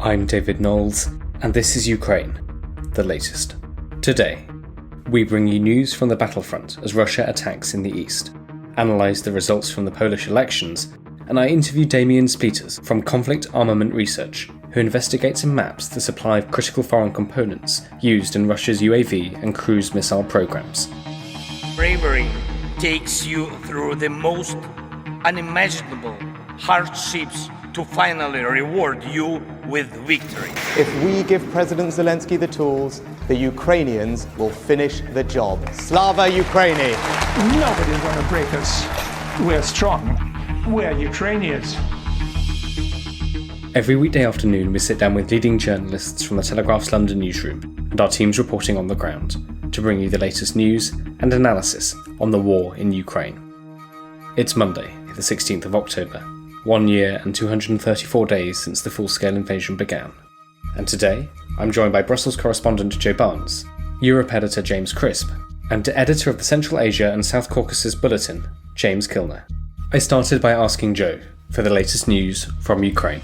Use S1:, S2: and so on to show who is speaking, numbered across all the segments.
S1: I'm David Knowles, and this is Ukraine, the latest. Today, we bring you news from the battlefront as Russia attacks in the east, analyse the results from the Polish elections, and I interview Damien Spleeters from Conflict Armament Research, who investigates and maps the supply of critical foreign components used in Russia's UAV and cruise missile programs.
S2: Bravery takes you through the most unimaginable hardships to finally reward you with victory.
S3: If we give President Zelensky the tools, the Ukrainians will finish the job. Slava Ukraini!
S4: Nobody's gonna break us. We're strong. We're Ukrainians.
S1: Every weekday afternoon we sit down with leading journalists from the Telegraph's London newsroom and our teams reporting on the ground to bring you the latest news and analysis on the war in Ukraine. It's Monday, the 16th of October, 1 year and 234 days since the full-scale invasion began. And today, I'm joined by Brussels correspondent Joe Barnes, Europe editor James Crisp, and editor of the Central Asia and South Caucasus Bulletin, James Kilner. I started by asking Joe for the latest news from Ukraine.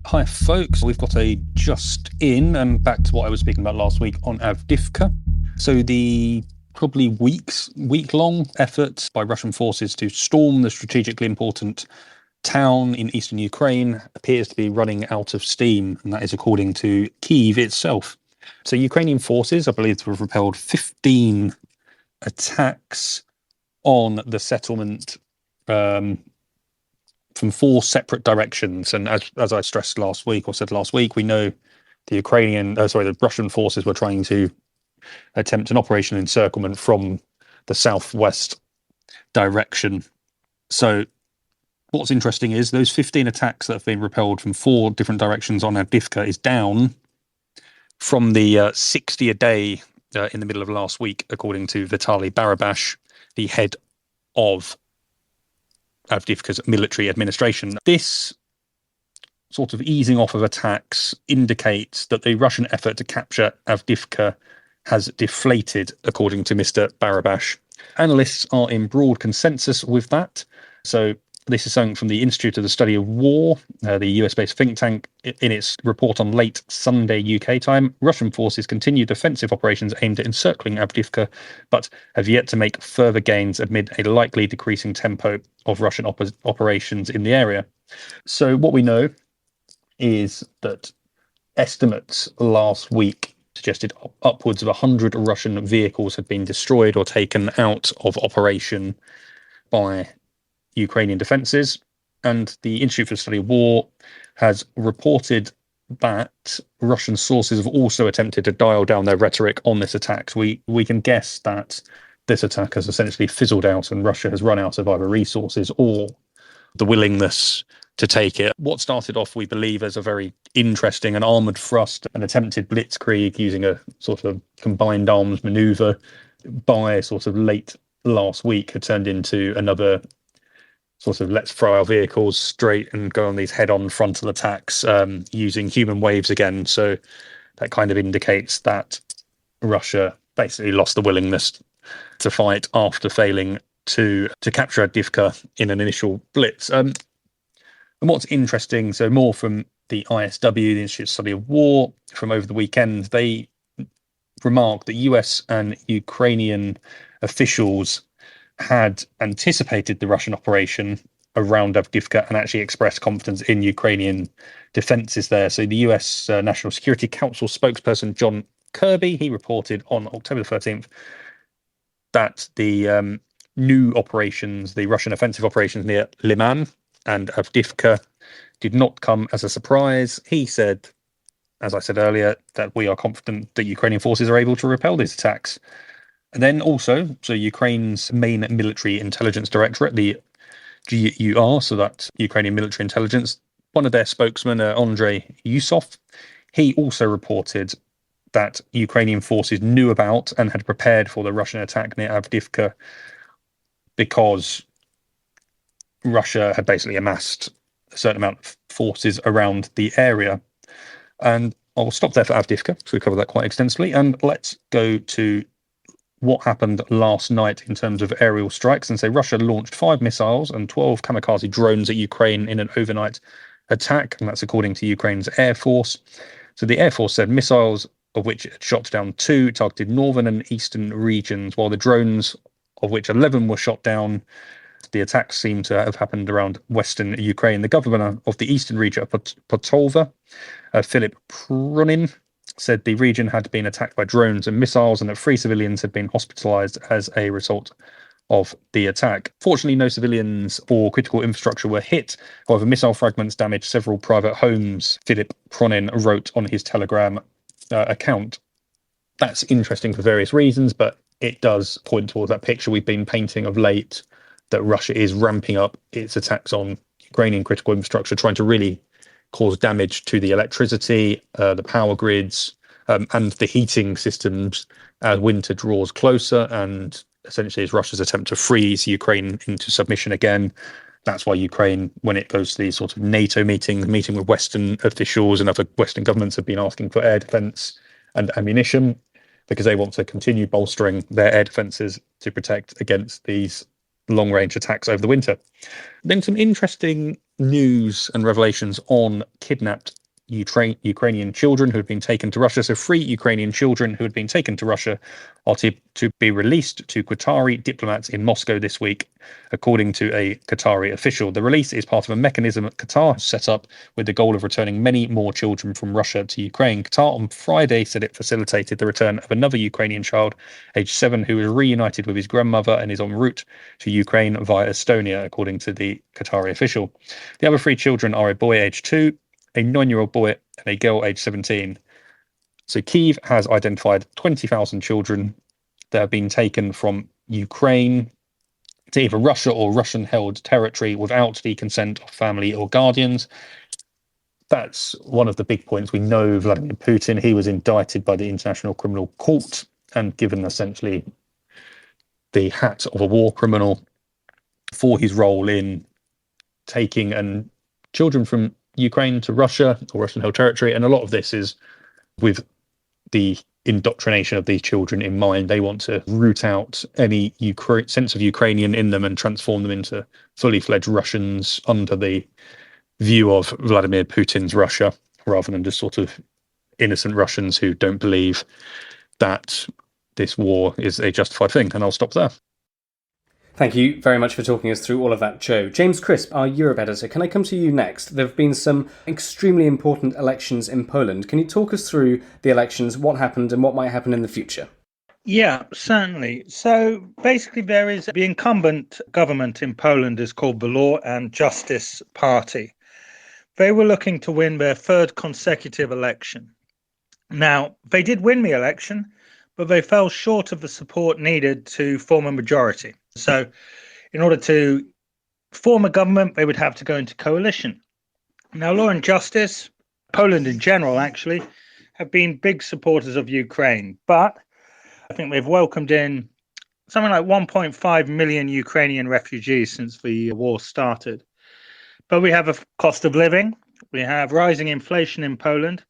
S5: Hi folks, we've got a just in and back to what I was speaking about last week on Avdiivka. So the probably week-long effort by Russian forces to storm the strategically important town in eastern Ukraine appears to be running out of steam, and that is according to Kyiv itself. So Ukrainian forces, I believe, have repelled 15 attacks on the settlement from 4 separate directions. And as I stressed last week, we know the Russian forces were trying to attempt an operation encirclement from the southwest direction. So what's interesting is those 15 attacks that have been repelled from 4 different directions on Avdiivka is down from the 60 a day in the middle of last week, according to Vitaly Barabash, the head of Avdiivka's military administration. This sort of easing off of attacks indicates that the Russian effort to capture Avdiivka has deflated, according to Mr. Barabash. Analysts are in broad consensus with that. So this is something from the Institute of the Study of War, the US-based think tank. In its report on late Sunday UK time, Russian forces continue defensive operations aimed at encircling Avdiivka, but have yet to make further gains amid a likely decreasing tempo of Russian operations in the area. So what we know is that estimates last week suggested upwards of 100 Russian vehicles had been destroyed or taken out of operation by Ukrainian defences, and the Institute for the Study of War has reported that Russian sources have also attempted to dial down their rhetoric on this attack. We can guess that this attack has essentially fizzled out and Russia has run out of either resources or the willingness to take it. What started off, we believe, as a very interesting and armoured thrust, an attempted blitzkrieg using a sort of combined arms manoeuvre by sort of late last week, had turned into another sort of let's throw our vehicles straight and go on these head-on frontal attacks using human waves again. So that kind of indicates that Russia basically lost the willingness to fight after failing to capture Avdiivka in an initial blitz. And what's interesting, so more from the ISW, the Institute of Study of War, from over the weekend, they remarked that US and Ukrainian officials had anticipated the Russian operation around Avdiivka and actually expressed confidence in Ukrainian defences there. So the US National Security Council spokesperson John Kirby, he reported on October the 13th that the new operations, the Russian offensive operations near Liman and Avdiivka, did not come as a surprise. He said, as I said earlier, that we are confident that Ukrainian forces are able to repel these attacks. And then also, so Ukraine's main military intelligence directorate, the GUR, so that's Ukrainian military intelligence, one of their spokesmen, Andrei Yusov, he also reported that Ukrainian forces knew about and had prepared for the Russian attack near Avdiivka because Russia had basically amassed a certain amount of forces around the area. And I'll stop there for Avdiivka, so we covered that quite extensively, and let's go to what happened last night in terms of aerial strikes and say Russia launched 5 missiles and 12 kamikaze drones at Ukraine in an overnight attack, and that's according to Ukraine's Air Force. So the Air Force said missiles, of which it shot down 2, targeted northern and eastern regions, while the drones, of which 11 were shot down. The attacks seem to have happened around western Ukraine. The governor of the eastern region of Potolva, Philip Prunin, said the region had been attacked by drones and missiles and that 3 civilians had been hospitalized as a result of the attack. Fortunately, no civilians or critical infrastructure were hit. However, missile fragments damaged several private homes, Philip Prunin wrote on his Telegram account. That's interesting for various reasons, but it does point towards that picture we've been painting of late, that Russia is ramping up its attacks on Ukrainian critical infrastructure, trying to really cause damage to the electricity, the power grids, and the heating systems as winter draws closer, and essentially is Russia's attempt to freeze Ukraine into submission again. That's why Ukraine, when it goes to these sort of NATO meetings, meeting with Western officials and other Western governments, have been asking for air defense and ammunition, because they want to continue bolstering their air defenses to protect against these long-range attacks over the winter. Then some interesting news and revelations on kidnapped Ukrainian children who had been taken to Russia. So 3 Ukrainian children who had been taken to Russia are to be released to Qatari diplomats in Moscow this week, according to a Qatari official. The release is part of a mechanism that Qatar has set up with the goal of returning many more children from Russia to Ukraine. Qatar on Friday said it facilitated the return of another Ukrainian child, aged 7, who was reunited with his grandmother and is en route to Ukraine via Estonia, according to the Qatari official. The other 3 children are a boy aged 2, a 9-year-old boy, and a girl aged 17. So Kyiv has identified 20,000 children that have been taken from Ukraine to either Russia or Russian-held territory without the consent of family or guardians. That's one of the big points. We know Vladimir Putin, he was indicted by the International Criminal Court and given essentially the hat of a war criminal for his role in taking children from Ukraine to Russia or Russian-held territory. And a lot of this is with the indoctrination of these children in mind. They want to root out any sense of Ukrainian in them and transform them into fully fledged Russians under the view of Vladimir Putin's Russia, rather than just sort of innocent Russians who don't believe that this war is a justified thing. And I'll stop there.
S1: Thank you very much for talking us through all of that, Joe. James Crisp, our Europe editor, can I come to you next? There have been some extremely important elections in Poland. Can you talk us through the elections, what happened and what might happen in the future?
S6: Yeah, certainly. So basically there is the incumbent government in Poland is called the Law and Justice Party. They were looking to win their 3rd consecutive election. Now, they did win the election, but they fell short of the support needed to form a majority. So in order to form a government, they would have to go into coalition. Now, Law and Justice, Poland in general, actually, have been big supporters of Ukraine. But I think they've welcomed in something like 1.5 million Ukrainian refugees since the war started. But we have a cost of living, we have rising inflation in Poland,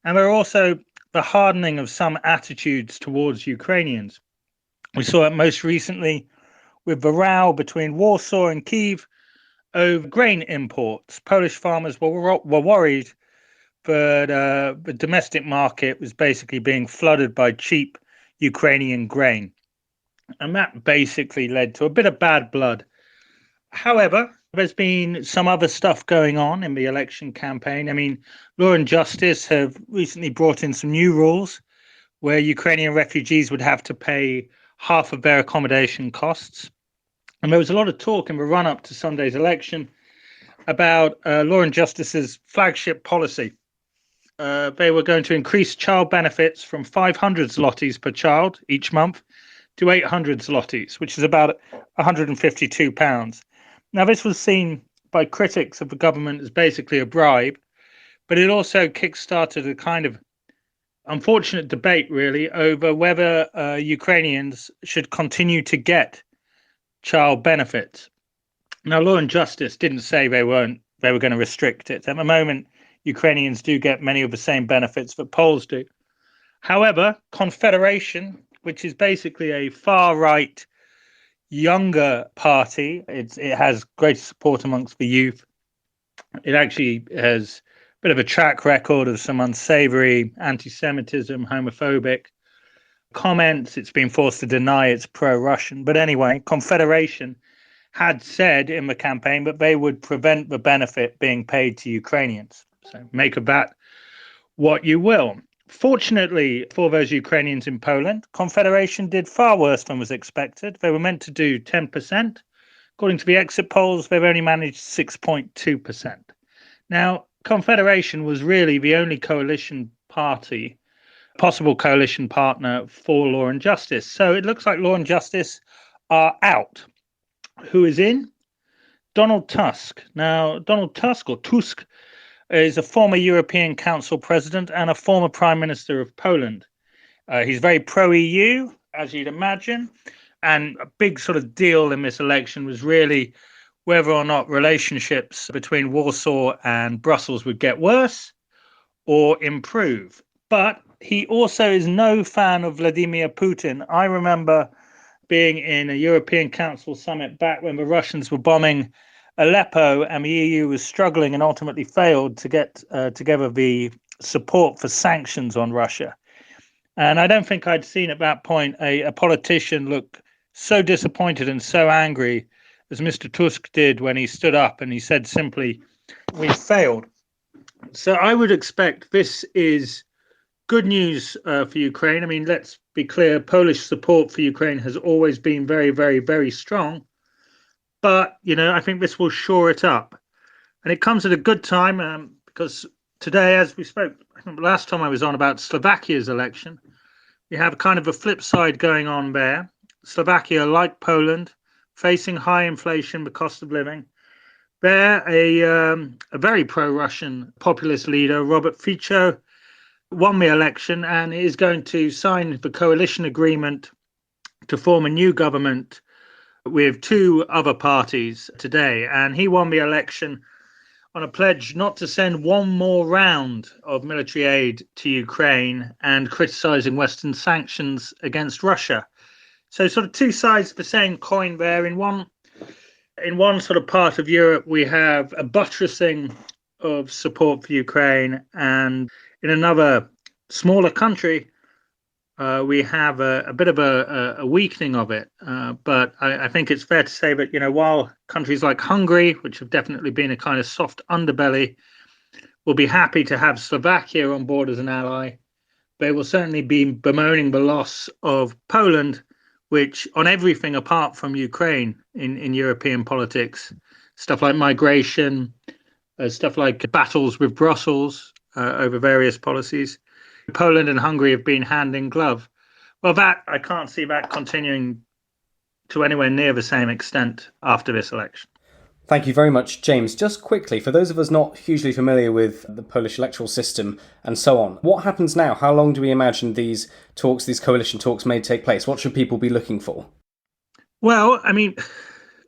S6: and there are also the hardening of some attitudes towards Ukrainians. We saw it most recently with the row between Warsaw and Kyiv over grain imports. Polish farmers were worried that the domestic market was basically being flooded by cheap Ukrainian grain. And that basically led to a bit of bad blood. However, there's been some other stuff going on in the election campaign. I mean, Law and Justice have recently brought in some new rules where Ukrainian refugees would have to pay half of their accommodation costs. And there was a lot of talk in the run-up to Sunday's election about Law and Justice's flagship policy. They were going to increase child benefits from 500 zlotys per child each month to 800 zlotys, which is about £152. Now, this was seen by critics of the government as basically a bribe, but it also kickstarted a kind of unfortunate debate, really, over whether Ukrainians should continue to get child benefits. Now, Law and Justice didn't say they were going to restrict it. At the moment, Ukrainians do get many of the same benefits that Poles do. However, Confederation, which is basically a far-right, younger party, it has great support amongst the youth. It actually has a bit of a track record of some unsavory anti-Semitism, homophobic comments. It's been forced to deny it's pro-Russian. But anyway, Confederation had said in the campaign that they would prevent the benefit being paid to Ukrainians. So make of that what you will. Fortunately for those Ukrainians in Poland, Confederation did far worse than was expected. They were meant to do 10%. According to the exit polls, they've only managed 6.2%. Now, Confederation was really the only coalition party, possible coalition partner for Law and Justice. So it looks like Law and Justice are out. Who is in? Donald Tusk. Now, Donald Tusk, or Tusk, is a former European Council president and a former Prime Minister of Poland. He's very pro-EU, as you'd imagine. And a big sort of deal in this election was really whether or not relationships between Warsaw and Brussels would get worse or improve. But he also is no fan of Vladimir Putin. I remember being in a European Council summit back when the Russians were bombing Aleppo and the EU was struggling and ultimately failed to get together the support for sanctions on Russia. And I don't think I'd seen at that point a politician look so disappointed and so angry as Mr. Tusk did when he stood up and he said simply, "We failed." So I would expect this is good news for Ukraine. I mean, let's be clear, Polish support for Ukraine has always been very, very, very strong. But, I think this will shore it up. And it comes at a good time because today, as we spoke, I think last time I was on about Slovakia's election, we have kind of a flip side going on there. Slovakia, like Poland, facing high inflation, the cost of living. There, a very pro-Russian populist leader, Robert Fico, won the election and is going to sign the coalition agreement to form a new government with two other parties today. And he won the election on a pledge not to send one more round of military aid to Ukraine and criticizing Western sanctions against Russia. So sort of two sides of the same coin there. In one sort of part of Europe, we have a buttressing of support for Ukraine, and in another smaller country, we have a bit of a weakening of it. But I think it's fair to say that, while countries like Hungary, which have definitely been a kind of soft underbelly, will be happy to have Slovakia on board as an ally, they will certainly be bemoaning the loss of Poland, which on everything apart from Ukraine in European politics, stuff like migration, stuff like battles with Brussels over various policies, Poland and Hungary have been hand in glove. Well, I can't see that continuing to anywhere near the same extent after this election.
S1: Thank you very much, James. Just quickly, for those of us not hugely familiar with the Polish electoral system and so on, what happens now? How long do we imagine these coalition talks may take place? What should people be looking for?
S6: Well, I mean,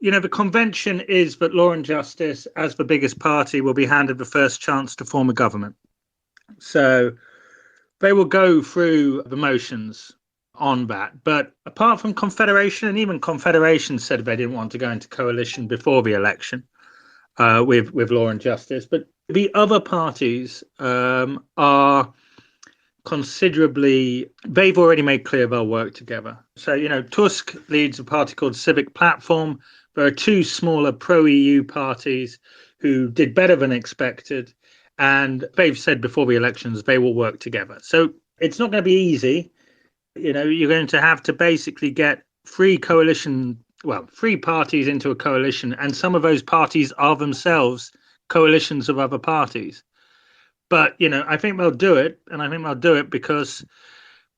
S6: the convention is that Law and Justice, as the biggest party, will be handed the first chance to form a government. So they will go through the motions on that. But apart from Confederation, and even Confederation said they didn't want to go into coalition before the election with Law and Justice. But the other parties are considerably, they've already made clear they'll work together. So, Tusk leads a party called Civic Platform. There are two smaller pro-EU parties who did better than expected. And they've said before the elections they will work together. So it's not going to be easy. You're going to have to basically get three parties into a coalition. And some of those parties are themselves coalitions of other parties. But, I think they'll do it. And I think they'll do it because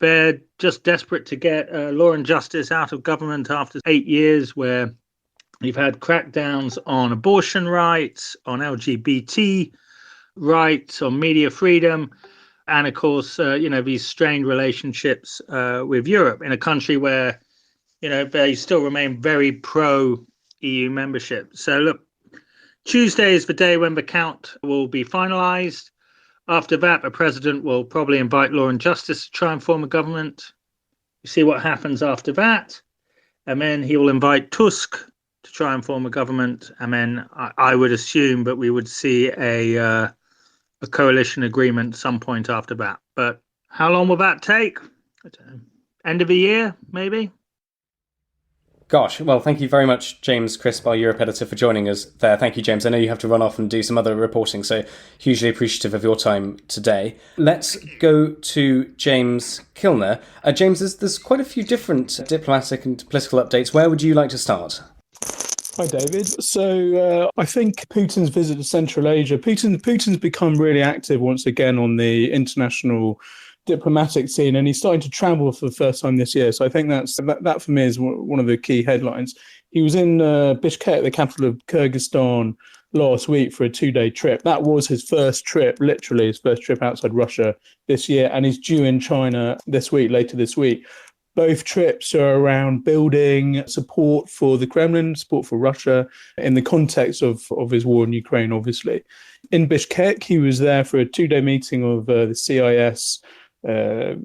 S6: they're just desperate to get Law and Justice out of government after 8 years where you've had crackdowns on abortion rights, on LGBT rights, on media freedom, and of course, these strained relationships with Europe in a country where, they still remain very pro-EU membership. So look, Tuesday is the day when the count will be finalised. After that, the president will probably invite Law and Justice to try and form a government. You see what happens after that. And then he will invite Tusk to try and form a government. And then I would assume that we would see a coalition agreement at some point after that. But how long will that take? I don't know. End of the year, maybe?
S1: Gosh, well, thank you very much, James Crisp, our Europe editor, for joining us there. Thank you, James. I know you have to run off and do some other reporting, so hugely appreciative of your time today. Let's go to James Kilner. James, there's quite a few different diplomatic and political updates. Where would you like to start?
S7: Hi, David. So I think Putin's visit to Central Asia, Putin's become really active once again on the international diplomatic scene, and he's starting to travel for the first time this year. So I think that for me is one of the key headlines. He was in Bishkek, the capital of Kyrgyzstan, last week for a 2-day trip. That was his first trip, literally his first trip outside Russia this year, and he's due in China later this week. Both trips are around building support for the Kremlin, support for Russia in the context of his war in Ukraine, obviously. In Bishkek, he was there for a 2-day meeting of the CIS, head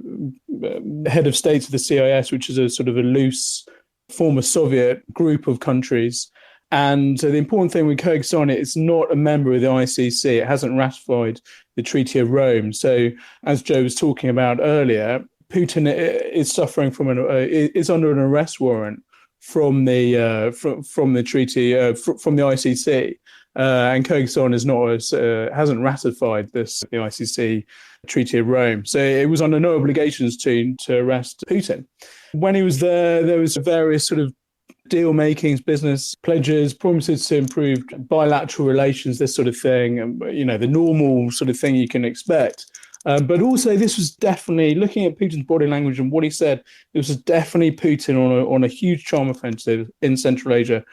S7: of state of the CIS, which is a sort of a loose former Soviet group of countries. And the important thing with Kyrgyzstan, it's not a member of the ICC. It hasn't ratified the Treaty of Rome. So as Joe was talking about earlier, Putin is suffering is under an arrest warrant from the treaty from the ICC, and Kyrgyzstan hasn't ratified the ICC Treaty of Rome, so it was under no obligations to arrest Putin. When he was there was various sort of deal makings, business pledges, promises to improve bilateral relations, this sort of thing, and the normal sort of thing you can expect. But also, this was definitely, looking at Putin's body language and what he said, this was definitely Putin on a huge charm offensive in Central Asia.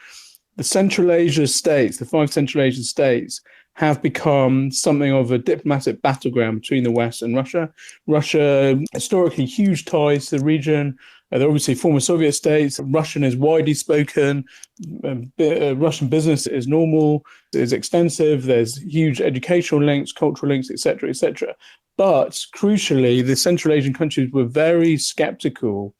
S7: The Central Asia states, the 5 Central Asian states, have become something of a diplomatic battleground between the West and Russia. Russia, historically, huge ties to the region. They're obviously former Soviet states. Russian is widely spoken. Russian business is normal, is extensive. There's huge educational links, cultural links, etc., etc. But crucially, the Central Asian countries were very skeptical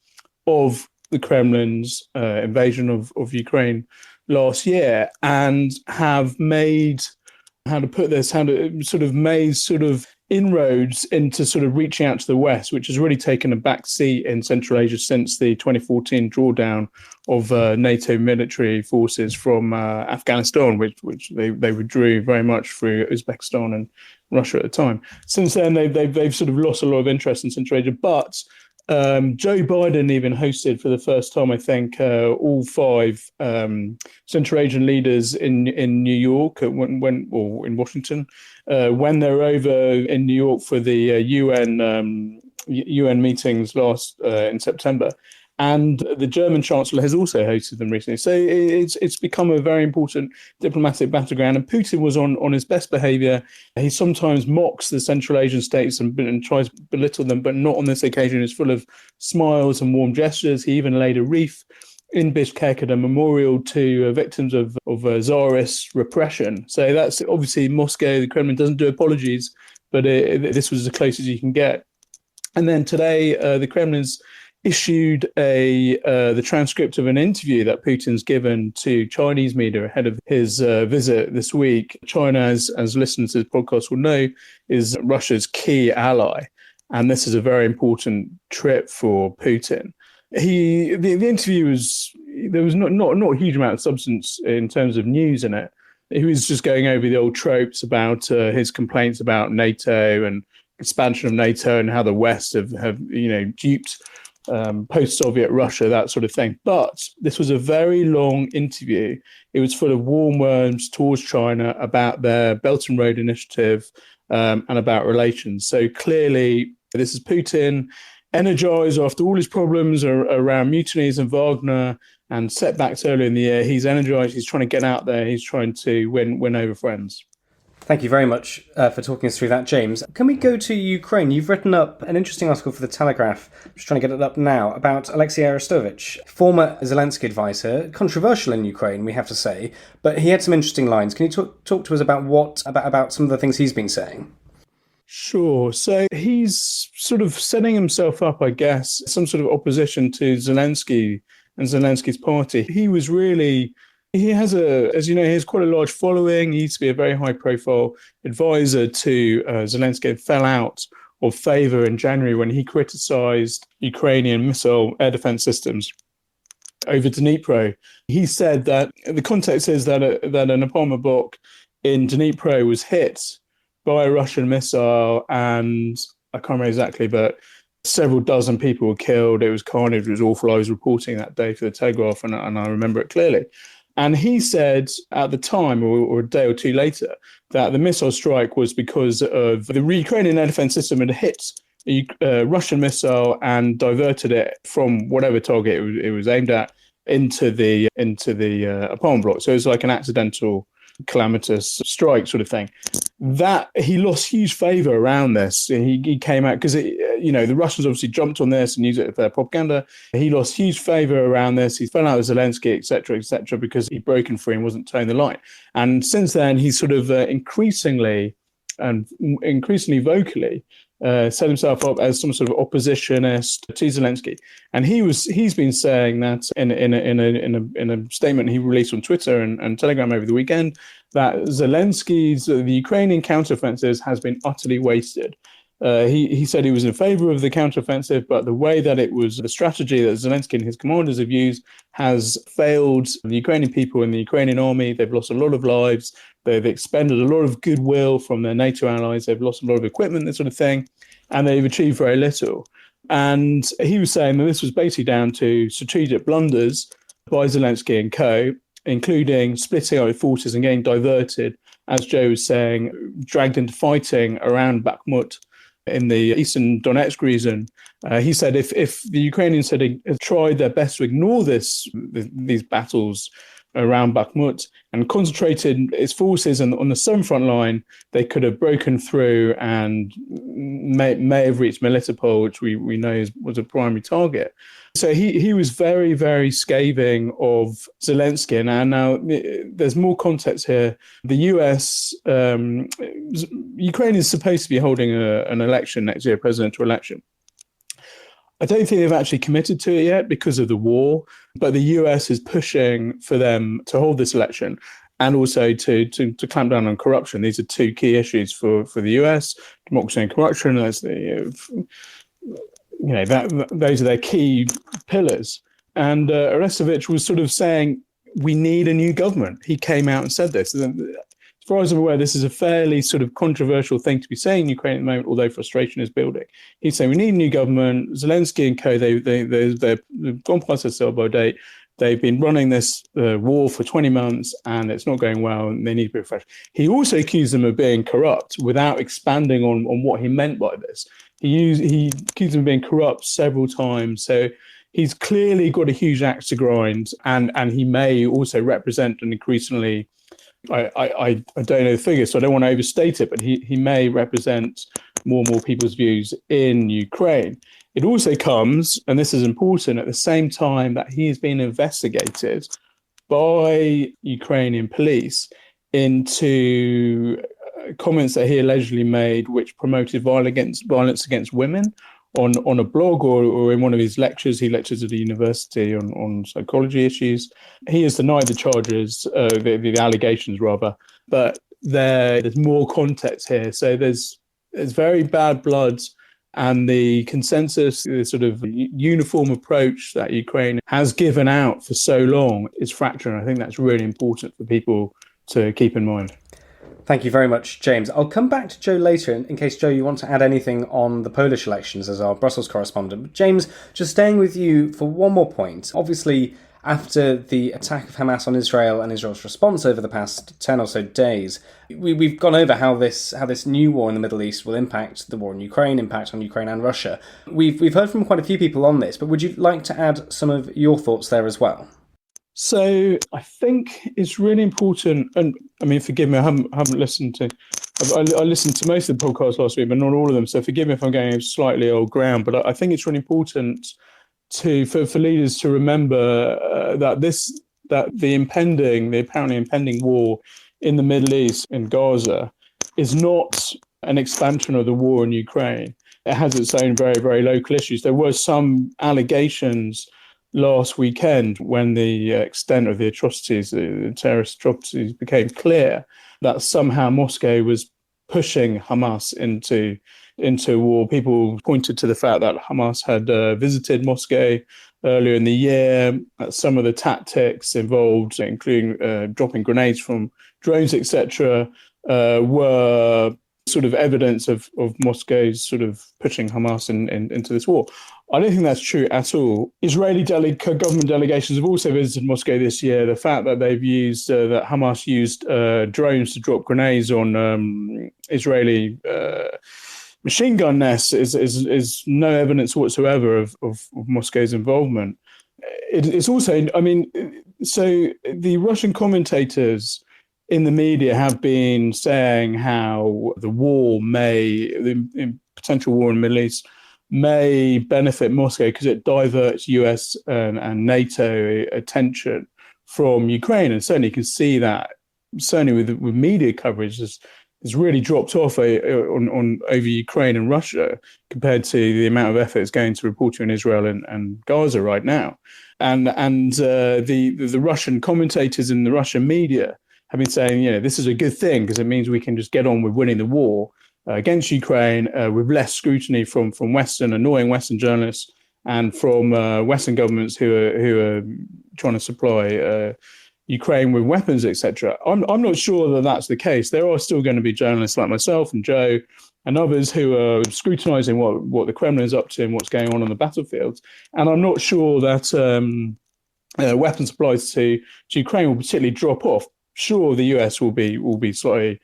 S7: of the Kremlin's invasion of Ukraine last year, and have made, made inroads into sort of reaching out to the West, which has really taken a back seat in Central Asia since the 2014 drawdown of NATO military forces from Afghanistan, which they withdrew very much through Uzbekistan and Russia at the time. Since then, they've sort of lost a lot of interest in Central Asia, but Joe Biden even hosted for the first time, I think, all 5 Central Asian leaders in New York or in Washington when they were over in New York for the UN meetings last in September. And the German Chancellor has also hosted them recently. So it's become a very important diplomatic battleground. And Putin was on his best behavior. He sometimes mocks the Central Asian states and tries to belittle them, but not on this occasion. He's full of smiles and warm gestures. He even laid a wreath in Bishkek at a memorial to victims of Tsarist repression. So that's obviously Moscow. The Kremlin doesn't do apologies, but this was as close as you can get. And then today, the Kremlin's issued the transcript of an interview that Putin's given to Chinese media ahead of his visit this week. China, as listeners to this podcast will know, is Russia's key ally, and this is a very important trip for Putin. The interview there was not a huge amount of substance in terms of news in it. He was just going over the old tropes about his complaints about NATO and expansion of NATO and how the West have duped post-Soviet Russia, that sort of thing. But this was a very long interview. It was full of warm words towards China about their Belt and Road Initiative and about relations. So clearly, this is Putin energized after all his problems around mutinies and Wagner and setbacks earlier in the year. He's energized. He's trying to get out there. He's trying to win over friends.
S1: Thank you very much for talking us through that, James. Can we go to Ukraine? You've written up an interesting article for the Telegraph, I'm just trying to get it up now, about Alexei Arestovich, former Zelensky advisor, controversial in Ukraine, we have to say, but he had some interesting lines. Can you talk to us about some of the things he's been saying?
S7: Sure. So he's sort of setting himself up, I guess, some sort of opposition to Zelensky and Zelensky's party. He was really He has as you know, he has quite a large following. He used to be a very high-profile advisor to Zelensky, and fell out of favor in January when he criticized Ukrainian missile air defense systems over Dnipro. He said that the context is that an apartment block in Dnipro was hit by a Russian missile, and I can't remember exactly, but several dozen people were killed. It was carnage. It was awful. I was reporting that day for the Telegraph, and I remember it clearly. And he said at the time, or a day or two later, that the missile strike was because of the Ukrainian air defense system had hit a Russian missile and diverted it from whatever target it was aimed at into the apartment block. So it was like an accidental calamitous strike sort of thing. That he lost huge favor around this. He came out because the Russians obviously jumped on this and used it for their propaganda. He lost huge favor around this. He fell out with Zelensky, etc., because he'd broken free and wasn't towing the line. And since then, he's sort of increasingly vocally set himself up as some sort of oppositionist to Zelensky. And he's been saying that in a statement he released on Twitter and Telegram over the weekend, that the Ukrainian counteroffensive has been utterly wasted. He said he was in favor of the counteroffensive, but the way that it was, the strategy that Zelensky and his commanders have used has failed the Ukrainian people and the Ukrainian army. They've lost a lot of lives. They've expended a lot of goodwill from their NATO allies. They've lost a lot of equipment, that sort of thing, and they've achieved very little. And he was saying that this was basically down to strategic blunders by Zelensky and co., including splitting up forces and getting diverted, as Joe was saying, dragged into fighting around Bakhmut in the eastern Donetsk region. He said if the Ukrainians had tried their best to ignore these battles around Bakhmut and concentrated its forces on the southern front line, they could have broken through and may have reached Melitopol, which we know was a primary target. So he was very, very scathing of Zelensky. And now there's more context here. The US, Ukraine is supposed to be holding an election next year, a presidential election. I don't think they've actually committed to it yet because of the war, but the US is pushing for them to hold this election and also to clamp down on corruption. These are two key issues for the US: democracy and corruption. Those are their key pillars. And Arestovich was sort of saying, we need a new government. He came out and said this. As far as I'm aware, this is a fairly sort of controversial thing to be saying in Ukraine at the moment, although frustration is building. He's saying we need a new government. Zelensky and co, they've gone past their sell-by date. They've been running this war for 20 months and it's not going well and they need to be refreshed. He also accused them of being corrupt without expanding on what he meant by this. He accused them of being corrupt several times. So he's clearly got a huge axe to grind, and he may also represent an increasingly, I don't know the figures, so I don't want to overstate it, but he may represent more and more people's views in Ukraine. It also comes, and this is important, at the same time that he is being investigated by Ukrainian police into comments that he allegedly made which promoted violence against women on a blog or in one of his lectures. He lectures at a university on psychology issues. He has denied the charges, the allegations rather, but there's more context here. So there's very bad blood, and the consensus, the sort of uniform approach that Ukraine has given out for so long is fracturing. I think that's really important for people to keep in mind.
S1: Thank you very much, James. I'll come back to Joe later in case, Joe, you want to add anything on the Polish elections as our Brussels correspondent. But James, just staying with you for one more point. Obviously, after the attack of Hamas on Israel and Israel's response over the past 10 or so days, we've gone over how this new war in the Middle East will impact the war in Ukraine, impact on Ukraine and Russia. We've heard from quite a few people on this, but would you like to add some of your thoughts there as well?
S7: So I think it's really important, and I mean, forgive me, I haven't listened to, I listened to most of the podcasts last week, but not all of them. So forgive me if I'm going slightly old ground, but I think it's really important for leaders to remember that the apparently impending war in the Middle East, in Gaza, is not an expansion of the war in Ukraine. It has its own very, very local issues. There were some allegations last weekend when the extent of the atrocities, the terrorist atrocities became clear, that somehow Moscow was pushing Hamas into war. People pointed to the fact that Hamas had visited Moscow earlier in the year. Some of the tactics involved, including dropping grenades from drones, etc., were sort of evidence of Moscow's sort of pushing Hamas into this war. I don't think that's true at all. Israeli government delegations have also visited Moscow this year. The fact that they've used, that Hamas used drones to drop grenades on Israeli machine gun nests is no evidence whatsoever of Moscow's involvement. It's also, I mean, so the Russian commentators in the media have been saying how the potential war in the Middle East may benefit Moscow because it diverts US and NATO attention from Ukraine. And certainly you can see that, certainly with media coverage, has really dropped off on over Ukraine and Russia compared to the amount of effort it's going to reporting on Israel and Gaza right now. And the Russian commentators in the Russian media have been saying, this is a good thing because it means we can just get on with winning the war against Ukraine with less scrutiny from annoying Western journalists and from Western governments who are trying to supply Ukraine with weapons, etc. I'm not sure that that's the case. There are still going to be journalists like myself and Joe and others who are scrutinizing what the Kremlin is up to and what's going on the battlefields. And I'm not sure that weapon supplies to Ukraine will particularly drop off. Sure, the US will be slightly,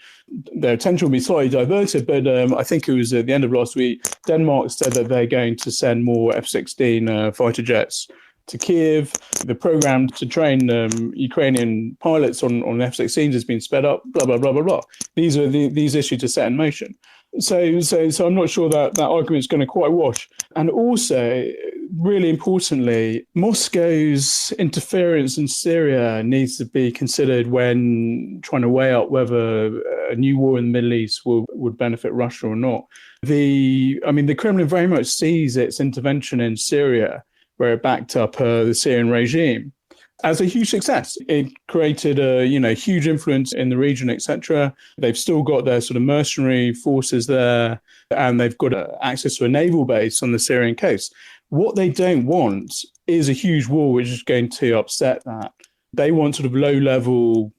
S7: their attention will be slightly diverted, but I think it was at the end of last week, Denmark said that they're going to send more F-16 fighter jets to Kiev. The program to train Ukrainian pilots on F-16s has been sped up. Blah blah blah blah blah. These issues are set in motion. So I'm not sure that argument is going to quite wash. And also, really importantly, Moscow's interference in Syria needs to be considered when trying to weigh up whether a new war in the Middle East would benefit Russia or not. The Kremlin very much sees its intervention in Syria, where it backed up the Syrian regime, as a huge success. It created a huge influence in the region, etc. They've still got their sort of mercenary forces there, and they've got access to a naval base on the Syrian coast. What they don't want is a huge war which is going to upset that. They want sort of low level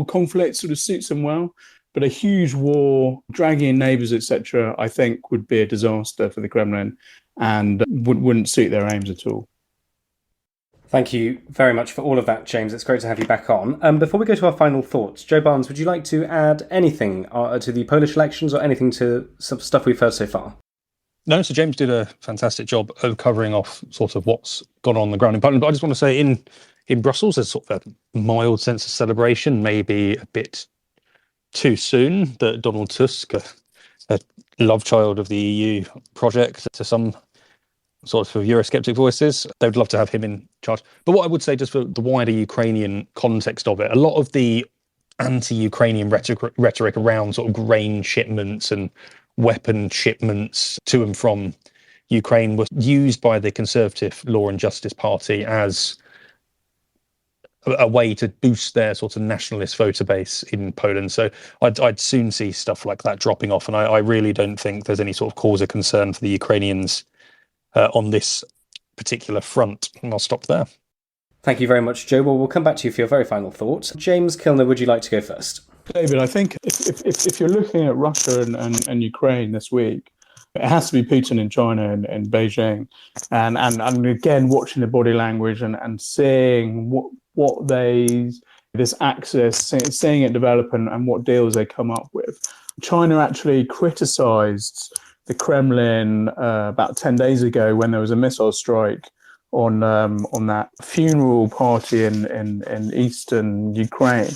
S7: conflict, sort of suits them well. But a huge war, dragging in neighbours, etc., I think would be a disaster for the Kremlin and wouldn't suit their aims at all.
S1: Thank you very much for all of that, James. It's great to have you back on. Before we go to our final thoughts, Joe Barnes, would you like to add anything to the Polish elections or anything to some stuff we've heard so far?
S5: No, so James did a fantastic job of covering off sort of what's gone on the ground in Poland. But I just want to say in Brussels, there's sort of a mild sense of celebration, maybe a bit too soon, that Donald Tusk, a love child of the EU project to some sort of Eurosceptic voices, they would love to have him in charge. But what I would say, just for the wider Ukrainian context of it, a lot of the anti-Ukrainian rhetoric around sort of grain shipments and weapon shipments to and from Ukraine was used by the Conservative Law and Justice Party as a way to boost their sort of nationalist voter base in Poland. So I'd soon see stuff like that dropping off. And I really don't think there's any sort of cause of concern for the Ukrainians on this particular front. And I'll stop there.
S1: Thank you very much, Joe. Well, we'll come back to you for your very final thoughts. James Kilner, would you like to go first?
S7: David, I think if you're looking at Russia and Ukraine this week, it has to be Putin in China and Beijing. And again, watching the body language and seeing what this axis, seeing it develop and what deals they come up with. China actually criticized the Kremlin about 10 days ago when there was a missile strike on that funeral party in eastern Ukraine.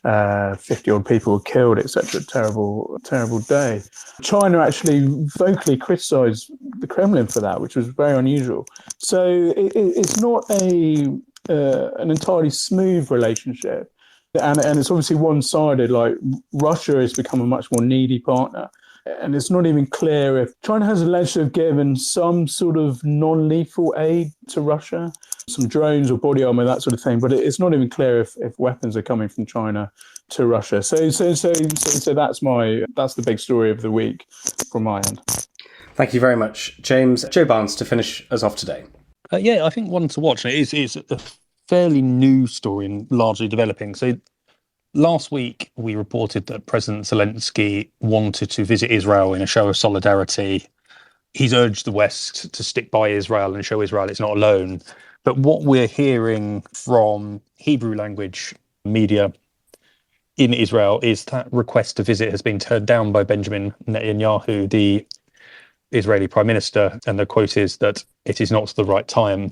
S7: 50-odd people were killed, etc. Terrible day. China actually vocally criticised the Kremlin for that, which was very unusual. So it's not an entirely smooth relationship, and it's obviously one-sided. Like Russia has become a much more needy partner. and it's not even clear if China has alleged to have given some sort of non-lethal aid to Russia, some drones or body armor, that sort of thing. But it's not even clear if weapons are coming from China to Russia. So that's the big story of the week from my end.
S1: Thank you very much, James. Joe Barnes, to finish us off today.
S5: Yeah, I think one to watch. It is a fairly new story and largely developing. So last week, we reported that President Zelensky wanted to visit Israel in a show of solidarity. He's urged the West to stick by Israel and show Israel it's not alone. But what we're hearing from Hebrew language media in Israel is that request to visit has been turned down by Benjamin Netanyahu, the Israeli Prime Minister, and the quote is that it is not the right time.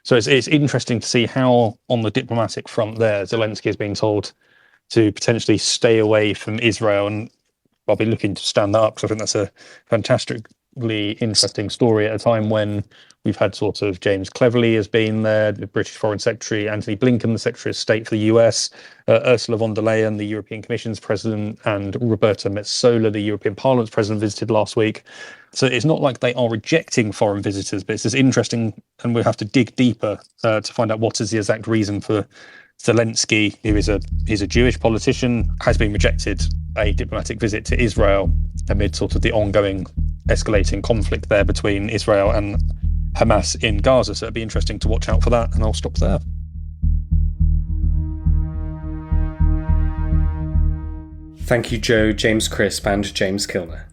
S5: So it's interesting to see how, on the diplomatic front there, Zelensky has been told to potentially stay away from Israel, and I'll be looking to stand that up because I think that's a fantastically interesting story at a time when we've had sort of James Cleverly has been there, the British Foreign Secretary, Anthony Blinken, the Secretary of State for the US, Ursula von der Leyen, the European Commission's president, and Roberta Metsola, the European Parliament's president, visited last week. So it's not like they are rejecting foreign visitors, but it's just interesting, and we'll have to dig deeper to find out what is the exact reason for Zelensky, who is a Jewish politician, has been rejected a diplomatic visit to Israel amid sort of the ongoing escalating conflict there between Israel and Hamas in Gaza. So it'd be interesting to watch out for that, and I'll stop there.
S1: Thank you, Joe, James Crisp, and James Kilner.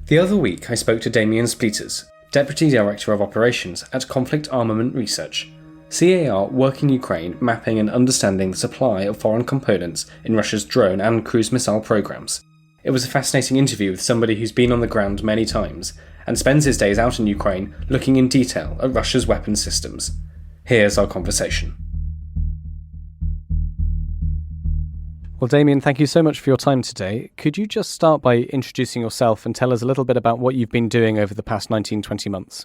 S1: The other week, I spoke to Damien Spleeters, Deputy Director of Operations at Conflict Armament Research, CAR work in Ukraine mapping and understanding the supply of foreign components in Russia's drone and cruise missile programs. It was a fascinating interview with somebody who's been on the ground many times and spends his days out in Ukraine looking in detail at Russia's weapons systems. Here's our conversation. Well, Damien, thank you so much for your time today. Could you just start by introducing yourself and tell us a little bit about what you've been doing over the past 19-20 months?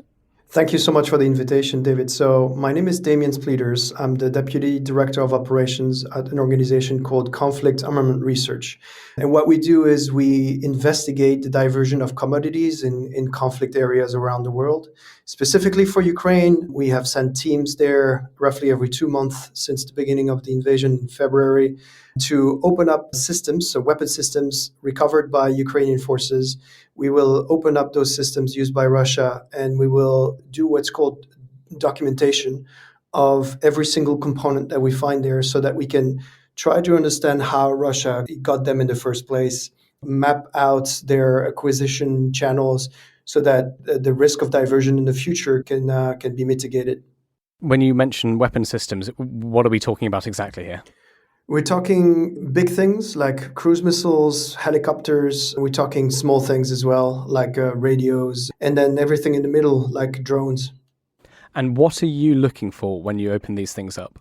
S8: Thank you so much for the invitation, David. So my name is Damien Spleeters. I'm the Deputy Director of Operations at an organization called Conflict Armament Research. And what we do is we investigate the diversion of commodities in conflict areas around the world. Specifically for Ukraine, we have sent teams there roughly every 2 months since the beginning of the invasion in February to open up systems, so weapon systems recovered by Ukrainian forces. We will open up those systems used by Russia, and we will do what's called documentation of every single component that we find there so that we can try to understand how Russia got them in the first place, map out their acquisition channels so that the risk of diversion in the future can be mitigated.
S1: When you mention weapon systems, what are we talking about exactly here?
S8: We're talking big things like cruise missiles, helicopters. We're talking small things as well, like radios, and then everything in the middle, like drones.
S1: And what are you looking for when you open these things up?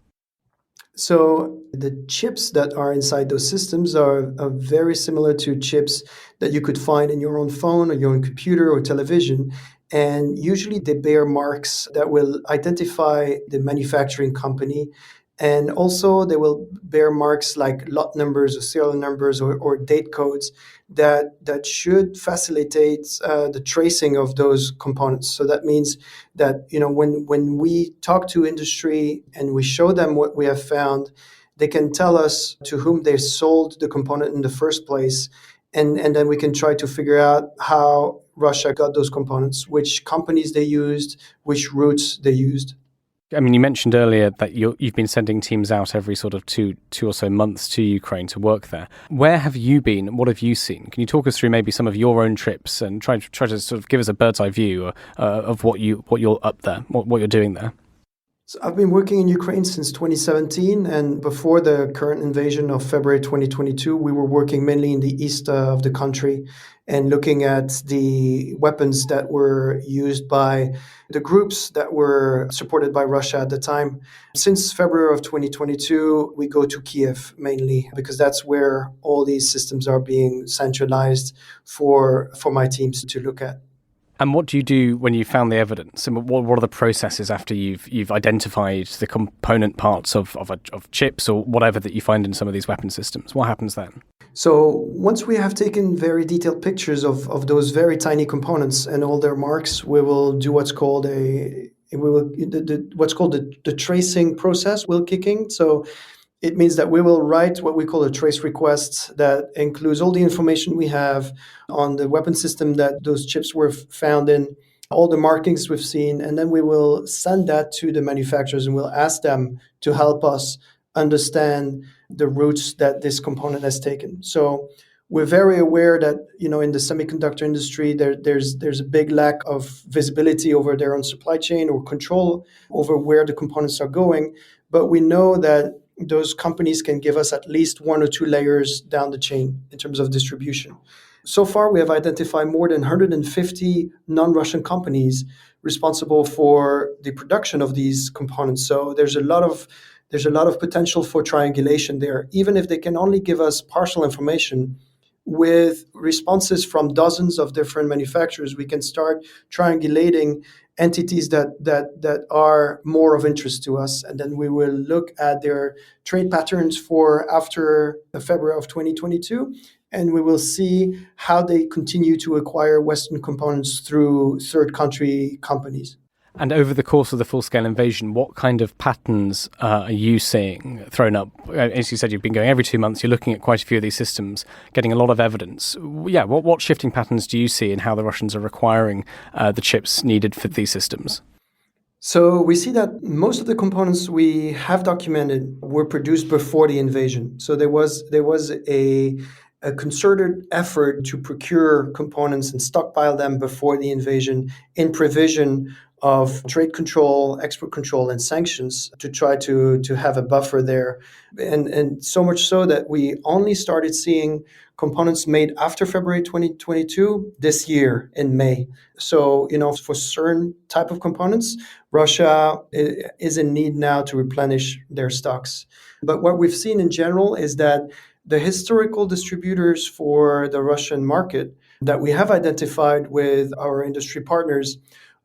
S8: So the chips that are inside those systems are very similar to chips that you could find in your own phone or your own computer or television. And usually they bear marks that will identify the manufacturing company. And also they will bear marks like lot numbers or serial numbers or date codes that should facilitate the tracing of those components. So that means that, you know, when we talk to industry and we show them what we have found, they can tell us to whom they sold the component in the first place. And then we can try to figure out how Russia got those components, which companies they used, which routes they used.
S1: I mean, you mentioned earlier that you've been sending teams out every sort of two or so months to Ukraine to work there. Where have you been? What have you seen? Can you talk us through maybe some of your own trips and try to sort of give us a bird's eye view of what you're up there, what you're doing there?
S8: So I've been working in Ukraine since 2017, and before the current invasion of February 2022, we were working mainly in the east of the country and looking at the weapons that were used by the groups that were supported by Russia at the time. Since February of 2022, we go to Kiev mainly because that's where all these systems are being centralized for my teams to look at.
S1: And what do you do when you found the evidence? And what are the processes after you've identified the component parts of chips or whatever that you find in some of these weapon systems? What happens then?
S8: So once we have taken very detailed pictures of those very tiny components and all their marks, we will do what's called the tracing process will kick in. So it means that we will write what we call a trace request that includes all the information we have on the weapon system that those chips were found in, all the markings we've seen, and then we will send that to the manufacturers and we'll ask them to help us understand the routes that this component has taken. So we're very aware that, in the semiconductor industry, there's a big lack of visibility over their own supply chain or control over where the components are going. But we know that those companies can give us at least one or two layers down the chain in terms of distribution. So far, we have identified more than 150 non-Russian companies responsible for the production of these components. So there's a lot of potential for triangulation there, even if they can only give us partial information. With responses from dozens of different manufacturers, we can start triangulating entities that are more of interest to us. And then we will look at their trade patterns for after February of 2022. And we will see how they continue to acquire Western components through third country companies.
S1: And over the course of the full-scale invasion, what kind of patterns are you seeing thrown up? As you said, you've been going every 2 months. You're looking at quite a few of these systems, getting a lot of evidence. Yeah, what shifting patterns do you see in how the Russians are acquiring the chips needed for these systems?
S8: So we see that most of the components we have documented were produced before the invasion. So there was a concerted effort to procure components and stockpile them before the invasion in provision of trade control, export control, and sanctions to try to have a buffer there. And so much so that we only started seeing components made after February 2022 this year in May. So, for certain type of components, Russia is in need now to replenish their stocks. But what we've seen in general is that the historical distributors for the Russian market that we have identified with our industry partners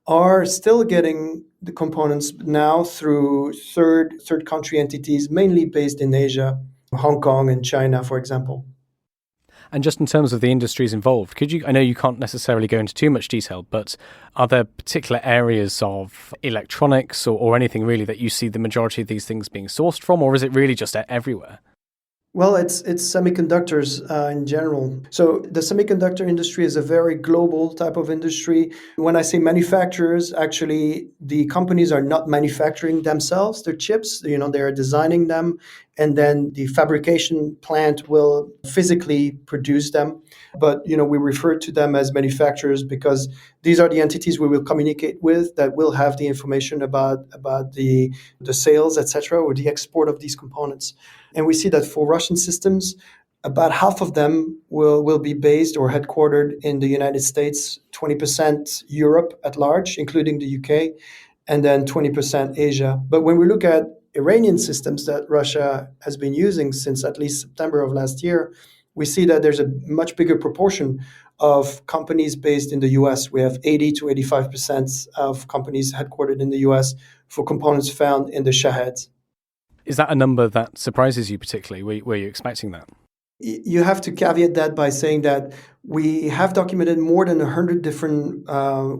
S8: are still getting the components now through third country entities, mainly based in Asia, Hong Kong and China, for example.
S1: And just in terms of the industries involved, I know you can't necessarily go into too much detail, but are there particular areas of electronics or anything really that you see the majority of these things being sourced from, or is it really just everywhere?
S8: Well, it's semiconductors in general. So the semiconductor industry is a very global type of industry. When I say manufacturers, actually, the companies are not manufacturing themselves, their chips. They are designing them, and then the fabrication plant will physically produce them. But, we refer to them as manufacturers because these are the entities we will communicate with that will have the information about the sales, etc., or the export of these components. And we see that for Russian systems, about half of them will be based or headquartered in the United States, 20% Europe at large, including the UK, and then 20% Asia. But when we look at Iranian systems that Russia has been using since at least September of last year, we see that there's a much bigger proportion of companies based in the US. We have 80 to 85% of companies headquartered in the US for components found in the Shaheds.
S1: Is that a number that surprises you particularly? Were you expecting that?
S8: You have to caveat that by saying that we have documented more than 100 different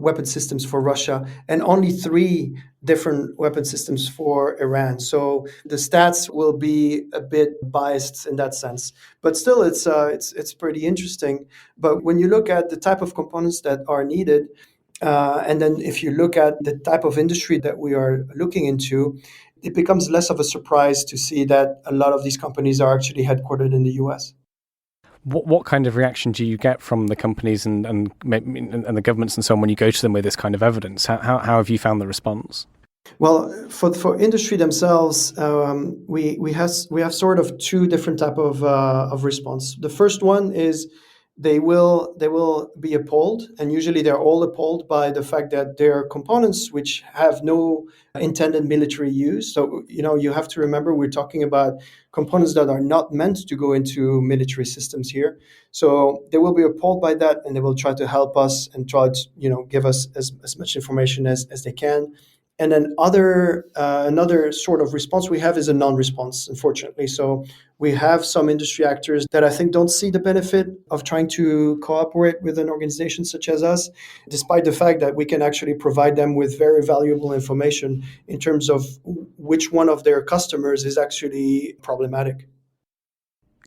S8: weapon systems for Russia and only 3 different weapon systems for Iran. So the stats will be a bit biased in that sense. But still, it's pretty interesting. But when you look at the type of components that are needed, and then if you look at the type of industry that we are looking into, it becomes less of a surprise to see that a lot of these companies are actually headquartered in the US.
S1: What kind of reaction do you get from the companies and the governments and so on when you go to them with this kind of evidence? How have you found the response?
S8: Well, for industry themselves, we have sort of 2 different type of response. The first one is they will be appalled, and usually they're all appalled by the fact that there are components which have no intended military use. So, you have to remember we're talking about components that are not meant to go into military systems here. So they will be appalled by that, and they will try to help us and try to, give us as much information as they can. And then another sort of response we have is a non-response, unfortunately. So we have some industry actors that I think don't see the benefit of trying to cooperate with an organization such as us, despite the fact that we can actually provide them with very valuable information in terms of which one of their customers is actually problematic.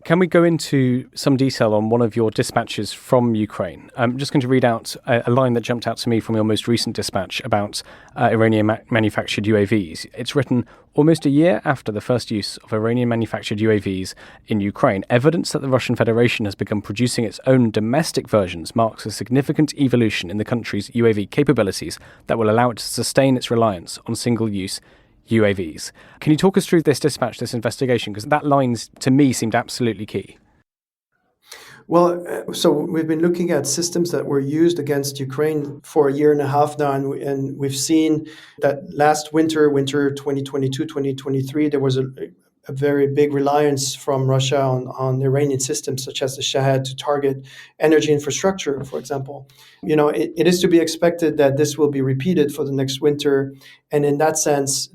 S1: Can we go into some detail on one of your dispatches from Ukraine? I'm just going to read out a line that jumped out to me from your most recent dispatch about Iranian manufactured UAVs. It's written, almost a year after the first use of Iranian manufactured UAVs in Ukraine, evidence that the Russian Federation has begun producing its own domestic versions marks a significant evolution in the country's UAV capabilities that will allow it to sustain its reliance on single-use UAVs. Can you talk us through this dispatch, this investigation? Because that line, to me, seemed absolutely key.
S8: Well, so we've been looking at systems that were used against Ukraine for a year and a half now, and we've seen that last winter 2022, 2023, there was a very big reliance from Russia on Iranian systems such as the Shahed to target energy infrastructure, for example. It is to be expected that this will be repeated for the next winter. And in that sense,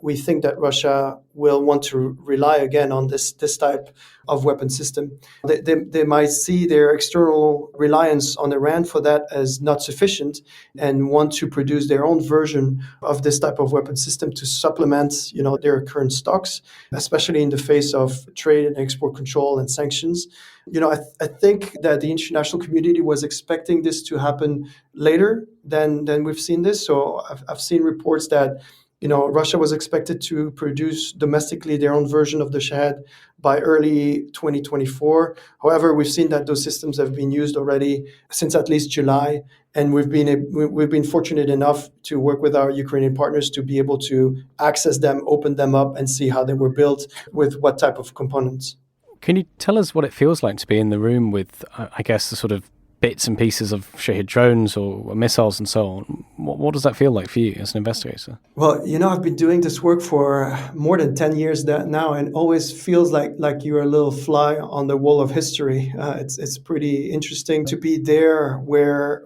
S8: we think that Russia will want to rely again on this type of weapon system. They might see their external reliance on Iran for that as not sufficient and want to produce their own version of this type of weapon system to supplement, their current stocks, especially in the face of trade and export control and sanctions. I think that the international community was expecting this to happen later than we've seen this. So I've seen reports that Russia was expected to produce domestically their own version of the Shahed by early 2024. However, we've seen that those systems have been used already since at least July, and we've been fortunate enough to work with our Ukrainian partners to be able to access them, open them up, and see how they were built with what type of components.
S1: Can you tell us what it feels like to be in the room with, I guess, the sort of bits and pieces of Shahed drones or missiles and so on? What does that feel like for you as an investigator?
S8: Well, I've been doing this work for more than 10 years now, and always feels like you're a little fly on the wall of history. It's pretty interesting to be there where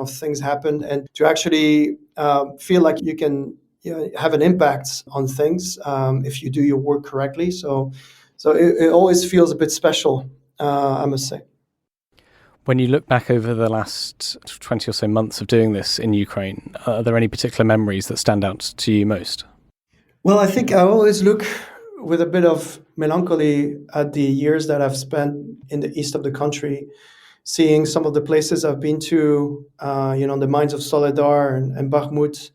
S8: things happen and to actually feel like you can have an impact on things if you do your work correctly. So it always feels a bit special, I must say.
S1: When you look back over the last 20 or so months of doing this in Ukraine, are there any particular memories that stand out to you most?
S8: Well, I think I always look with a bit of melancholy at the years that I've spent in the east of the country, seeing some of the places I've been to, the mines of Soledar and Bakhmut,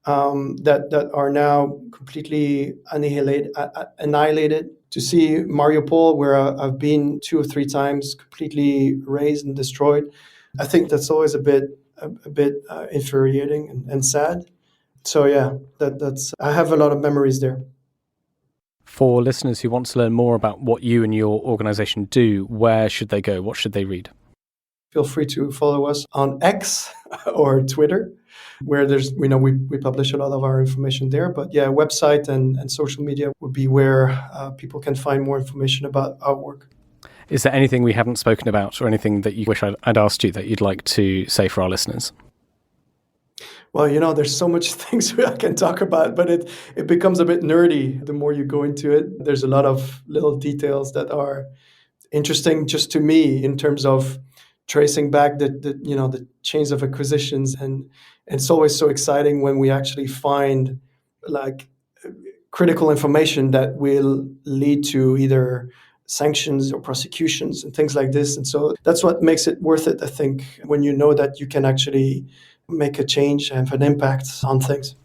S8: that are now completely annihilated. To see Mariupol, where I've been 2 or 3 times, completely razed and destroyed, I think that's always a bit infuriating and sad. So yeah, that's I have a lot of memories there.
S1: For listeners who want to learn more about what you and your organization do, where should they go? What should they read?
S8: Feel free to follow us on X or Twitter, where we publish a lot of our information there. But yeah, website and social media would be where people can find more information about our work.
S1: Is there anything we haven't spoken about or anything that you wish I'd asked you that you'd like to say for our listeners?
S8: Well, there's so much things I can talk about, but it becomes a bit nerdy the more you go into it. There's a lot of little details that are interesting just to me in terms of tracing back the chains of acquisitions, and it's always so exciting when we actually find like critical information that will lead to either sanctions or prosecutions and things like this. And so that's what makes it worth it, I think, when you know that you can actually make a change and have an impact on things.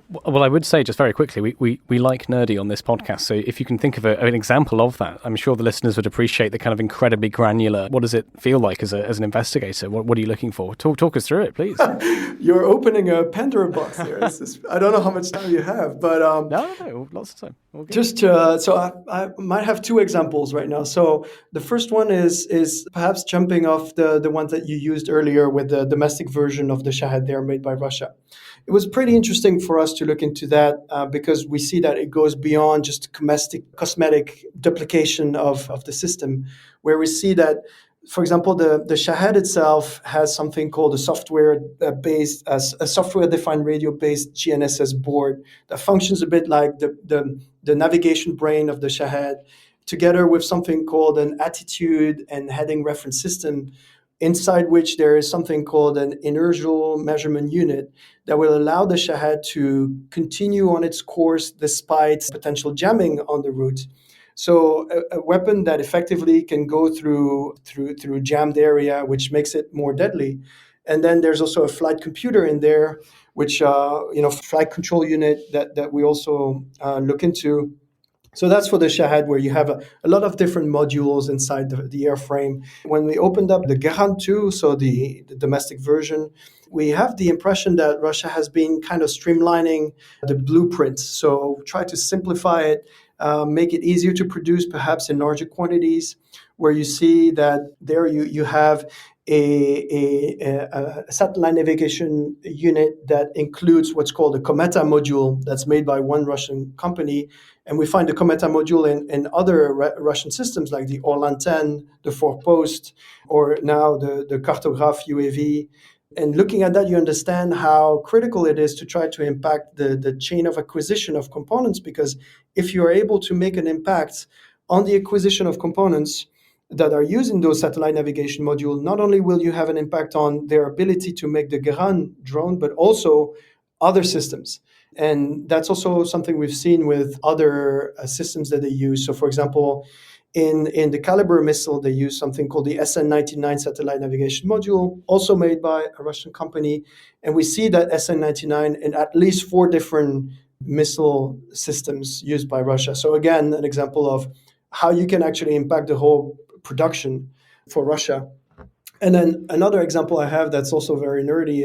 S1: Well, I would say just very quickly, we like nerdy on this podcast. So if you can think of an example of that, I'm sure the listeners would appreciate the kind of incredibly granular. What does it feel like as an investigator? What are you looking for? Talk us through it, please.
S8: You're opening a Pandora box there. I don't know how much time you have, but
S1: no, lots of time.
S8: So I might have 2 examples right now. So the first one is perhaps jumping off the one that you used earlier with the domestic version of the Shahed there made by Russia. It was pretty interesting for us to look into that because we see that it goes beyond just cosmetic duplication of the system, where we see that For example, the Shahed itself has something called a software-defined radio-based GNSS board that functions a bit like the navigation brain of the Shahed, together with something called an attitude and heading reference system, inside which there is something called an inertial measurement unit that will allow the Shahed to continue on its course despite potential jamming on the route. So a weapon that effectively can go through jammed area, which makes it more deadly. And then there's also a flight computer in there, which flight control unit that we also look into. So that's for the Shahed, where you have a lot of different modules inside the airframe. When we opened up the Garand 2, so the domestic version, we have the impression that Russia has been kind of streamlining the blueprint. So try to simplify it, make it easier to produce, perhaps in larger quantities, where you see that there you have a satellite navigation unit that includes what's called a Kometa module that's made by one Russian company. And we find the Kometa module in other Russian systems like the Orlan 10, the Forepost, or now the Cartograph UAV. And looking at that, you understand how critical it is to try to impact the chain of acquisition of components, because if you are able to make an impact on the acquisition of components that are used in those satellite navigation modules, not only will you have an impact on their ability to make the Garand drone, but also other systems. And that's also something we've seen with other systems that they use. So, for example, in the Caliber missile, they use something called the SN-99 satellite navigation module, also made by a Russian company. And we see that SN-99 in at least 4 different missile systems used by Russia. So again, an example of how you can actually impact the whole production for Russia. And then another example I have that's also very nerdy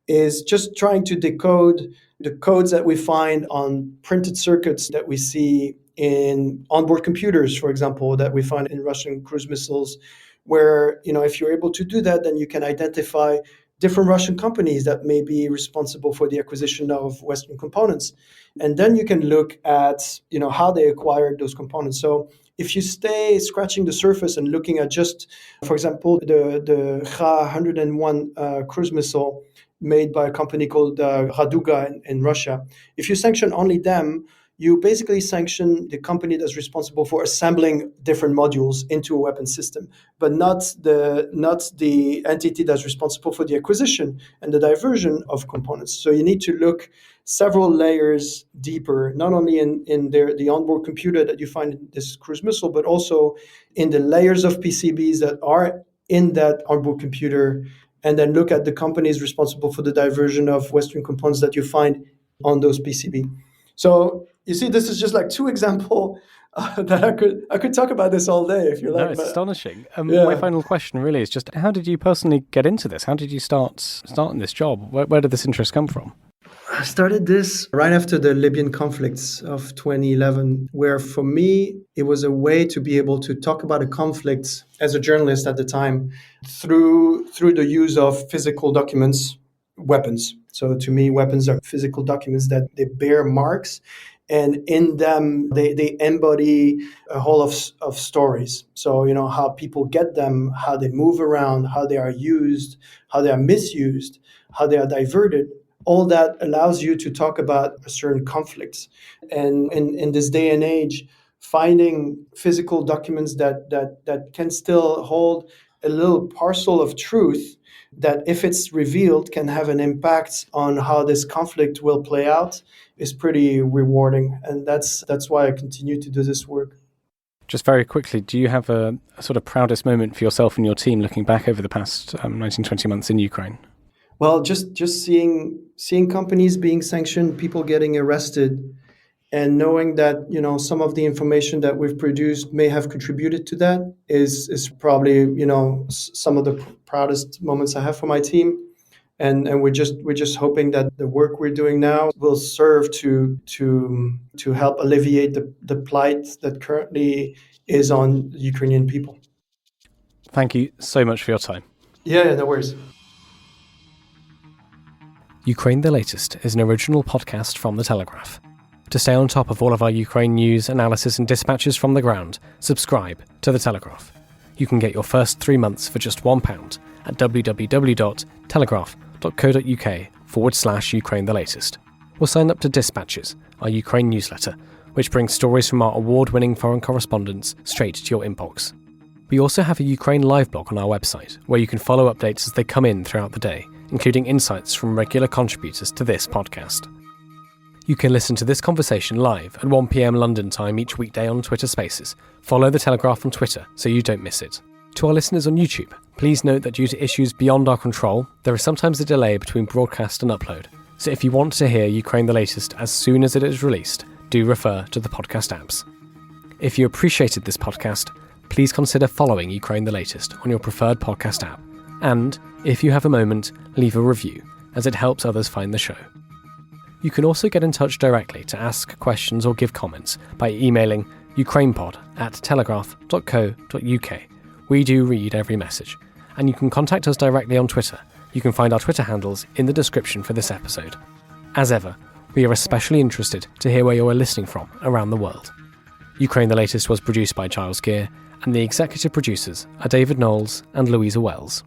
S8: is just trying to decode the codes that we find on printed circuits that we see in onboard computers, for example, that we find in Russian cruise missiles, where, if you're able to do that, then you can identify different Russian companies that may be responsible for the acquisition of Western components. And then you can look at, how they acquired those components. So if you stay scratching the surface and looking at just, for example, the Kha-101 cruise missile made by a company called Raduga in Russia, if you sanction only them, you basically sanction the company that's responsible for assembling different modules into a weapon system, but not the entity that's responsible for the acquisition and the diversion of components. So you need to look several layers deeper, not only in the onboard computer that you find in this cruise missile, but also in the layers of PCBs that are in that onboard computer, and then look at the companies responsible for the diversion of Western components that you find on those PCB. So you see, this is just like 2 examples that I could talk about this all day if you like.
S1: No, it's astonishing. My final question really is just, how did you personally get into this? How did you start in this job? Where did this interest come from?
S8: I started this right after the Libyan conflicts of 2011, where for me, it was a way to be able to talk about a conflict as a journalist at the time through the use of physical documents, weapons. So to me, weapons are physical documents that they bear marks, and in them, they embody a whole of stories. So, how people get them, how they move around, how they are used, how they are misused, how they are diverted. All that allows you to talk about a certain conflicts. And in this day and age, finding physical documents that can still hold a little parcel of truth that, if it's revealed, can have an impact on how this conflict will play out is pretty rewarding. And that's why I continue to do this work.
S1: Just very quickly, do you have a sort of proudest moment for yourself and your team looking back over the past 19-20 months in Ukraine?
S8: Well, just seeing companies being sanctioned, people getting arrested, and knowing that, some of the information that we've produced may have contributed to that is probably, some of the proudest moments I have for my team. And we're just hoping that the work we're doing now will serve to help alleviate the plight that currently is on the Ukrainian people.
S1: Thank you so much for your time.
S8: Yeah, no worries.
S1: Ukraine the Latest is an original podcast from The Telegraph. To stay on top of all of our Ukraine news, analysis and dispatches from the ground, subscribe to The Telegraph. You can get your first 3 months for just £1 at www.telegraph.co.uk/Ukraine the latest. Or sign up to Dispatches, our Ukraine newsletter, which brings stories from our award-winning foreign correspondents straight to your inbox. We also have a Ukraine live blog on our website, where you can follow updates as they come in throughout the day, including insights from regular contributors to this podcast. You can listen to this conversation live at 1 p.m. London time each weekday on Twitter Spaces. Follow The Telegraph on Twitter so you don't miss it. To our listeners on YouTube, please note that due to issues beyond our control, there is sometimes a delay between broadcast and upload. So if you want to hear Ukraine the latest as soon as it is released, do refer to the podcast apps. If you appreciated this podcast, please consider following Ukraine the latest on your preferred podcast app. And, if you have a moment, leave a review, as it helps others find the show. You can also get in touch directly to ask questions or give comments by emailing ukrainepod@telegraph.co.uk. We do read every message, and you can contact us directly on Twitter. You can find our Twitter handles in the description for this episode. As ever, we are especially interested to hear where you are listening from around the world. Ukraine the Latest was produced by Giles Gear, and the executive producers are David Knowles and Louisa Wells.